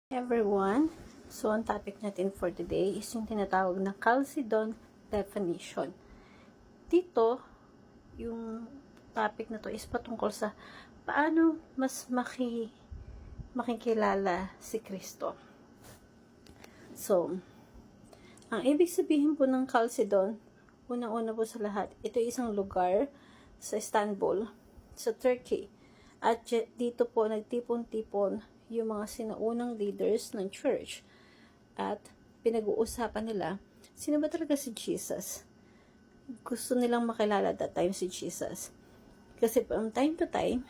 Everyone, so ang topic natin for today is yung tinatawag na Chalcedon definition. Dito, yung topic na to is patungkol sa paano mas makikilala si Kristo. So, ang ibig sabihin po ng Chalcedon, unang-una po sa lahat, ito ay isang lugar sa Istanbul, sa Turkey. At dito po nagtipon-tipon yung mga sinaunang leaders ng church. At pinag-uusapan nila, sino ba talaga si Jesus? Gusto nilang makilala that time si Jesus. Kasi from time to time,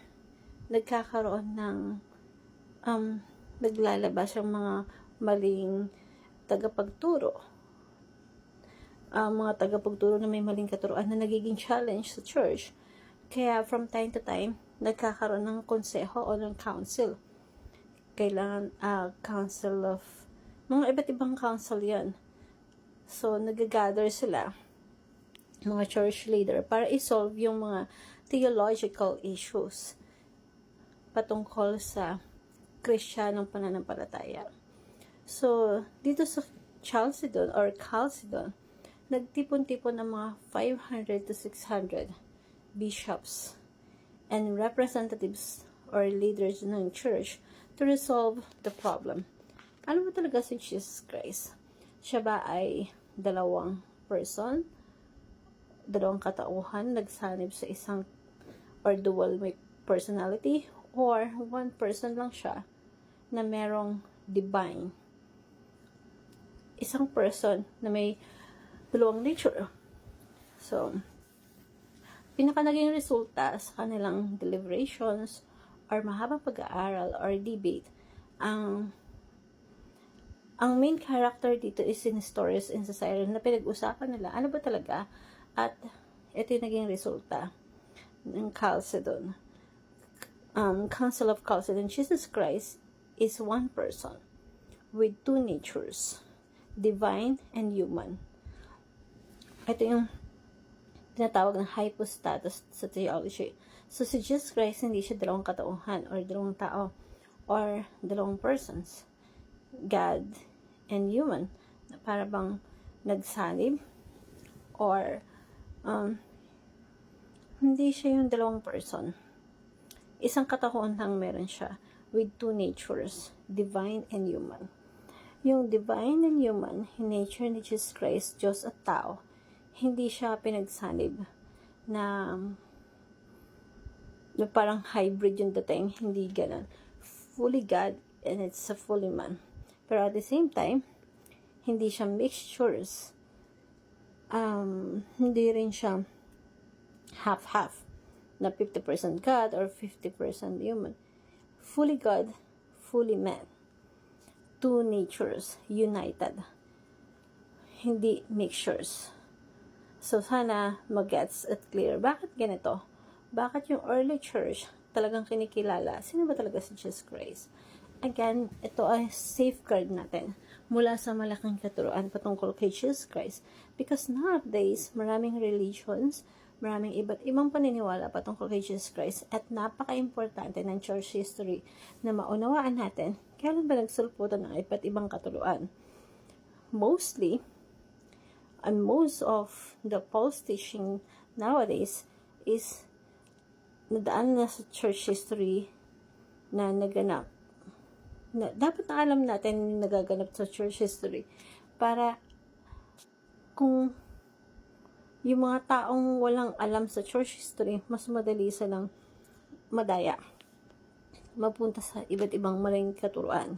nagkakaroon ng naglalabas ang mga maling tagapagturo. Mga tagapagturo na may maling katuruan na nagiging challenge sa church. Kaya from time to time, nagkakaroon ng konseho o ng council. Kailangan council of mga iba't ibang council yan. So, nag-gather sila, mga church leader, para i-solve yung mga theological issues patungkol sa Kristiyanong pananampalataya. So, dito sa Chalcedon or Chalcedon, nagtipon-tipon ng mga 500 to 600 bishops and representatives or leaders ng church to resolve the problem. Ano ba talaga si Jesus Christ? Siya ba ay dalawang person? Dalawang katauhan nagsanib sa isang or dual personality? Or one person lang siya na merong divine? Isang person na may dalawang nature. So, pinaka naging resulta sa kanilang deliberations or mahabang pag-aaral or debate, ang main character dito is si Nestorius and Cyril na pinag-usapan nila ano ba talaga, at ito yung naging resulta ng Chalcedon. Council of Chalcedon, Jesus Christ is one person with two natures, divine and human. Ito yung tinatawag ng hypostatus sa theology. So, si Jesus Christ, hindi siya dalawang katauhan or dalawang tao or dalawang persons. God and human. Na para bang nagsanib or hindi siya yung dalawang person. Isang katauhan lang meron siya with two natures, divine and human. Yung divine and human, nature ni Jesus Christ, Diyos at tao, hindi siya pinagsanib na parang hybrid yung dating, hindi ganun. Fully God and it's a fully man. Pero at the same time, hindi siya mixtures. Hindi rin siya half-half na 50% God or 50% human. Fully God, fully man. Two natures united. Hindi mixtures. So, sana mag-gets at clear. Bakit ganito? Bakit yung early church talagang kinikilala? Sino ba talaga si Jesus Christ? Again, ito ay safeguard natin mula sa malaking katuruan patungkol kay Jesus Christ. Because nowadays, maraming religions, maraming iba't ibang paniniwala patungkol kay Jesus Christ at napaka-importante ng church history na maunawaan natin kailan ba nagsulputan ng iba't ibang katuruan. Mostly, and most of the false teaching nowadays is nadaan na sa church history na naganap. Dapat na alam natin yung nagaganap sa church history para kung yung mga taong walang alam sa church history, mas madali silang madaya, mapunta sa iba't ibang maling katuruan.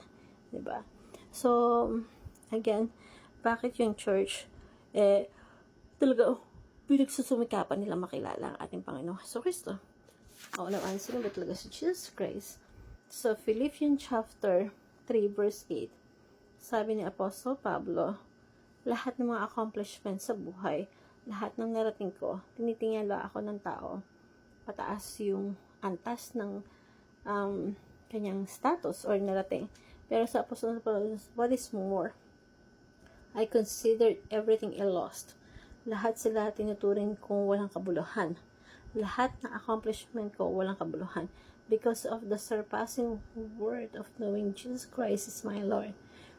Diba? So, again, bakit yung church talaga pinagsusumikapan nila makilala ang ating Panginoon Hesus Kristo? Naunawaan sino ba talaga si Jesus Christ? So, Philippians chapter 3 verse 8, sabi ni Apostle Pablo, lahat ng mga accomplishments sa buhay, lahat ng narating ko, tinitingala ako ng tao, pataas yung antas ng kanyang status or narating. Pero sa Apostle Pablo, what is more, I considered everything a lost. Lahat sila tinuturing kong walang kabuluhan. Lahat ng accomplishment ko walang kabuluhan. because of the surpassing worth of knowing Jesus Christ is my Lord.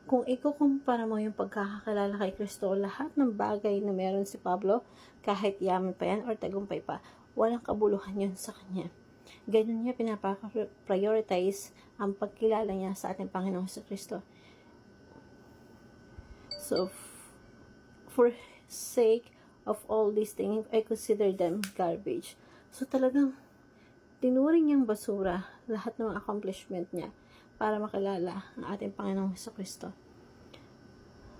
Kung ikukumpara mo yung pagkakakilala kay Kristo, lahat ng bagay na meron si Pablo, kahit yaman pa yan or tagumpay pa, walang kabuluhan yun sa kanya. Ganun niya pinapa-prioritize ang pagkilala niya sa ating Panginoong Kristo. So, for sake of all these things, I consider them garbage. So, talagang tinuring niyang basura lahat ng accomplishment niya para makilala ang ating Panginoong Kristo.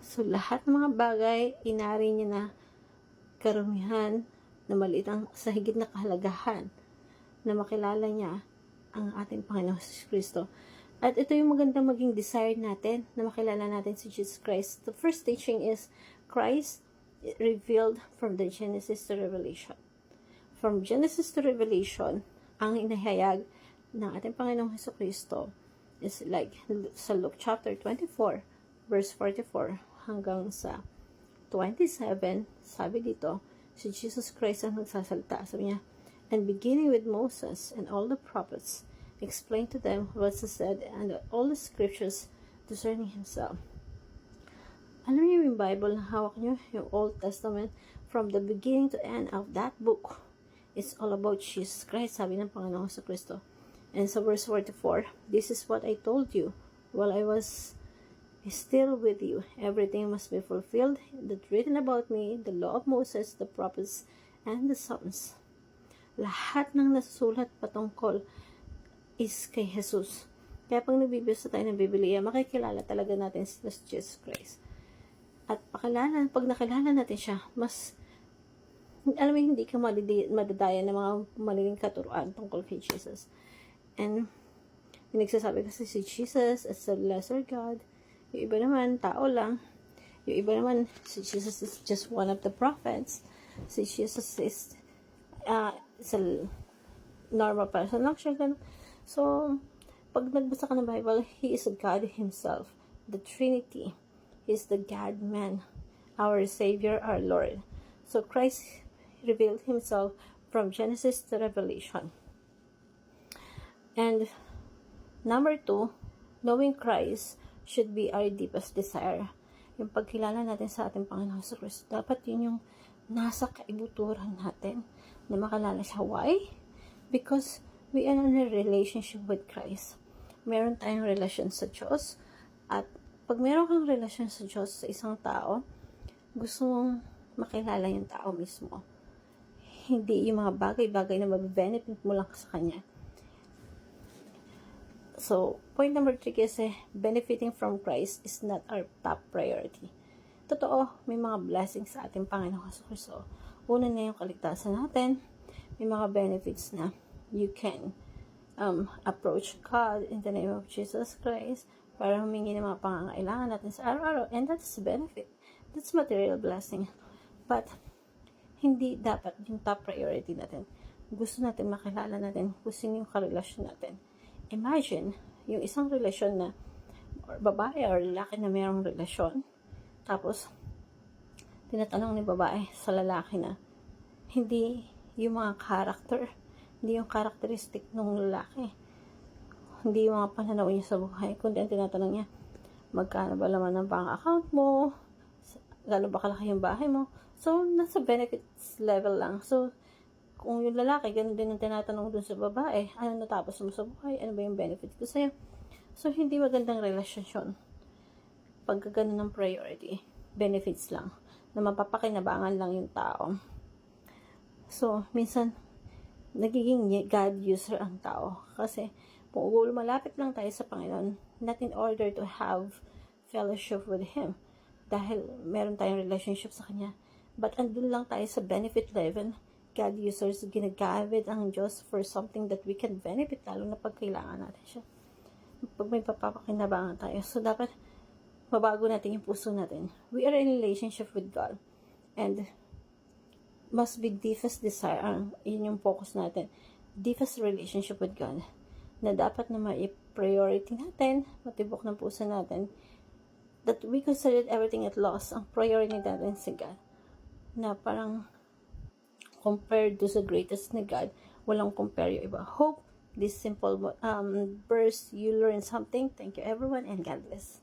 So, lahat ng mga bagay, inari niya na karumihan na maliit ang sa higit na kahalagahan na makilala niya ang ating Panginoong Kristo. At ito yung magandang maging desire natin na makilala natin si Jesus Christ. The first teaching is Christ revealed from the Genesis to Revelation. From Genesis to Revelation, ang inahayag ng ating Panginoong Kristo is like sa Luke chapter 24 verse 44 hanggang sa 27, sabi dito, si Jesus Christ ang nagsasalita. Sabi niya, and beginning with Moses and all the prophets, explain to them what was said and all the scriptures concerning himself. Alam niyo yung Bible na hawak niyo, yung Old Testament, from the beginning to end of that book, it's all about Jesus Christ, sabi ng Panginoong Kristo. And sa verse 44, this is what I told you while I was still with you. Everything must be fulfilled that written about me, the law of Moses, the prophets, and the Psalms. Lahat ng nasusulat patungkol is kay Jesus. Kaya pag nagbibisa tayo ng Biblia, makikilala talaga natin si Jesus Christ. At pag nakilala natin siya, mas, alam mo, hindi ka madadaya ng mga maliling katuruan tungkol kay Jesus. And, yung nagsasabi kasi si Jesus as a lesser God, yung iba naman, tao lang. Yung iba naman, si Jesus is just one of the prophets. Si Jesus is a normal person lang siya. So, pag nagbasa ka ng Bible, He is God Himself. The Trinity. He is the God-man. Our Savior, our Lord. So, Christ revealed Himself from Genesis to Revelation. And, number 2, knowing Christ should be our deepest desire. Yung pagkilala natin sa ating Panginoon sa Kristo, dapat yun yung nasa kaibuturan natin na makalala siya. Why? Because we are in a relationship with Christ. Meron tayong relasyon sa Diyos. At pag meron kang relasyon sa Diyos sa isang tao, gusto mong makilala yung tao mismo. Hindi yung mga bagay-bagay na mabibenefit mo lang sa Kanya. So, point number 3 kasi, benefiting from Christ is not our top priority. Totoo, may mga blessings sa ating Panginoon Kristo. Una na yung kaligtasan natin. May mga benefits na you can approach God in the name of Jesus Christ para humingi ng mga pangangailangan natin sa araw-araw. And that's benefit. That's material blessing. But, hindi dapat yung top priority natin. Gusto natin makilala natin kung sino yung karelasyon natin. Imagine, yung isang relasyon na babae or lalaki na mayroong relasyon, tapos tinatanong ni babae sa lalaki na hindi yung mga character, hindi yung characteristic ng lalaki, hindi yung mga pananaw niya sa buhay, kundi ang tinatanong niya, magkano ba laman ng bank account mo, gano'n ba kalaki yung bahay mo. So, nasa benefits level lang. So, kung yung lalaki, ganun din ang tinatanong dun sa babae, ano natapos mo sa buhay, ano ba yung benefit ko sa'yo. So, hindi magandang relasyon. Pagka ganun ng priority, benefits lang, na mapapakinabangan lang yung tao. So, minsan, nagiging God user ang tao. Kasi, kung malapit lang tayo sa Panginoon, not in order to have fellowship with Him, dahil meron tayong relationship sa Kanya, but andun lang tayo sa benefit level, God users, ginagamit ang Diyos for something that we can benefit, lalo na pag kailangan natin siya. Pag may papapakinabangan tayo. So, dapat mabago natin yung puso natin. We are in a relationship with God. And must be deepest desire. Yun yung focus natin. Deepest relationship with God. Na dapat na ma-priority natin, matibok ng puso natin, that we consider everything at loss. Ang priority natin si God. Na parang compared to the greatest na God, walang compare yung iba. Hope this simple verse, you learn something. Thank you everyone, and God bless.